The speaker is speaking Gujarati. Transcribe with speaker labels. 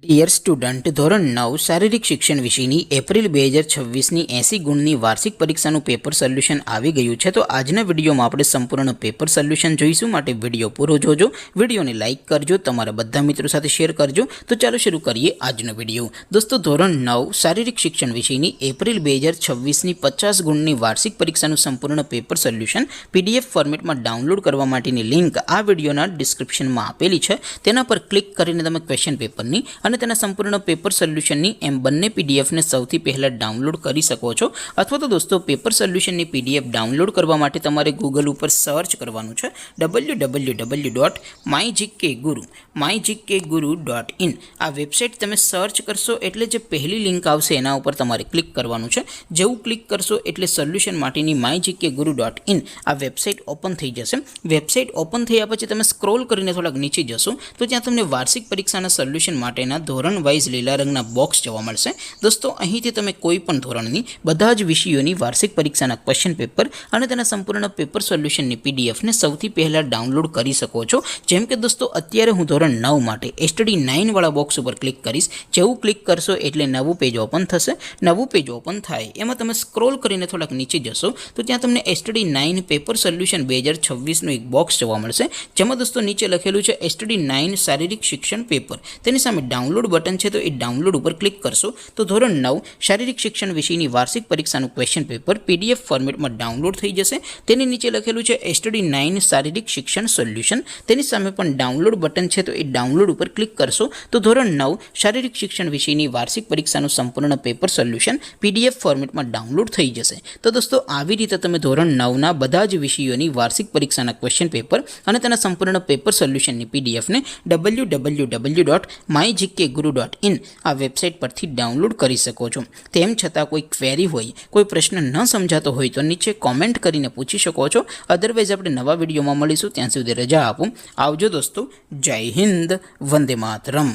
Speaker 1: ડિયર સ્ટુડન્ટ, ધોરણ 9 શારીરિક શિક્ષણ વિષયની એપ્રિલ 2026ની 80 ગુણની વાર્ષિક પરીક્ષાનું પેપર સોલ્યુશન આવી ગયું છે. તો આજના વિડીયોમાં આપણે સંપૂર્ણ પેપર સોલ્યુશન જોઈશું. માટે વિડીયો પૂરો જોજો, વિડીયોને લાઇક કરજો, તમારા બધા મિત્રો સાથે શેર કરજો. તો ચાલો શરૂ કરીએ આજનો વિડીયો. દોસ્તો, ધોરણ 9 શારીરિક શિક્ષણ વિષયની એપ્રિલ 2026ની 50 ગુણની વાર્ષિક પરીક્ષાનું સંપૂર્ણ પેપર સોલ્યુશન PDF ફોર્મેટમાં ડાઉનલોડ કરવા માટેની લિંક આ વિડીયોના ડિસ્ક્રિપ્શનમાં આપેલી છે. તેના પર ક્લિક કરીને તમે ક્વેશ્ચન પેપરની અને તેના સંપૂર્ણ પેપર સોલ્યુશનની એમ બંને પીડીએફને સૌથી પહેલાં ડાઉનલોડ કરી શકો છો. અથવા તો દોસ્તો, પેપર સોલ્યુશનની PDF ડાઉનલોડ કરવા માટે તમારે ગૂગલ ઉપર સર્ચ કરવાનું છે www.mygkguru.in. આ વેબસાઇટ તમે સર્ચ કરશો એટલે જે પહેલી લિંક આવશે એના ઉપર તમારે ક્લિક કરવાનું છે. જેવું ક્લિક કરશો એટલે સોલ્યુશન માટેની mygkguru.in આ વેબસાઇટ ઓપન થઈ જશે. વેબસાઇટ ઓપન થયા પછી તમે સ્ક્રોલ કરીને થોડાક નીચે જશો તો ત્યાં તમને વાર્ષિક પરીક્ષાના સોલ્યુશન માટેના ધોરણ વાઇઝ લીલા રંગના બોક્સ જોવા મળશે. દોસ્તો, અહીંથી તમે કોઈ પણ ધોરણની બધા જ વિષયોની વાર્ષિક પરીક્ષાના ક્વેશ્ચન પેપર અને તેના સંપૂર્ણ પેપર સોલ્યુશનની પીડીએફને સૌથી પહેલાં ડાઉનલોડ કરી શકો છો. જેમ કે દોસ્તો, અત્યારે હું ધોરણ 9 માટે STD 9 વાળા બોક્સ ઉપર ક્લિક કરીશ. જેવું ક્લિક કરશો એટલે નવું પેજ ઓપન થશે. નવું પેજ ઓપન થાય એમાં તમે સ્ક્રોલ કરીને થોડાક નીચે જશો તો ત્યાં તમને STD 9 પેપર સોલ્યુશન 2026નું એક બોક્સ જોવા મળશે. જેમાં દોસ્તો નીચે લખેલું છે STD 9 શારીરિક શિક્ષણ પેપર. તેની સામે ડાઉનલોડ બટન છે, તો એ ડાઉનલોડ ઉપર ક્લિક કરશો તો ધોરણ 9 શારીરિક શિક્ષણ વિષયની વાર્ષિક પરીક્ષાનું ક્વેશ્ચન પેપર PDF ફોર્મેટમાં ડાઉનલોડ થઈ જશે. તેની નીચે લખેલું છે STD 9 શારીરિક શિક્ષણ સોલ્યુશન. તેની સામે પણ ડાઉનલોડ બટન છે, તો એ ડાઉનલોડ ઉપર ક્લિક કરશો તો ધોરણ 9 શારીરિક શિક્ષણ વિષયની વાર્ષિક પરીક્ષાનું સંપૂર્ણ પેપર સોલ્યુશન PDF ફોર્મેટમાં ડાઉનલોડ થઈ જશે. તો દોસ્તો, આવી રીતે તમે ધોરણ 9ના બધા જ વિષયોની વાર્ષિક પરીક્ષાના ક્વેશ્ચન પેપર અને તેના સંપૂર્ણ પેપર સોલ્યુશનની PDFને www.mygkguru.in આ વેબસાઇટ પરથી ડાઉનલોડ કરી શકો છો. તેમ છતાં કોઈ ક્વેરી હોય, કોઈ પ્રશ્ન ન સમજાતો હોય તો નીચે કોમેન્ટ કરીને પૂછી શકો છો. અધરવાઇઝ આપણે નવા વિડીયોમાં મળીશું. ત્યાં સુધી રજા આપો. આવજો દોસ્તો. જય હિન્દ. વંદે માતરમ.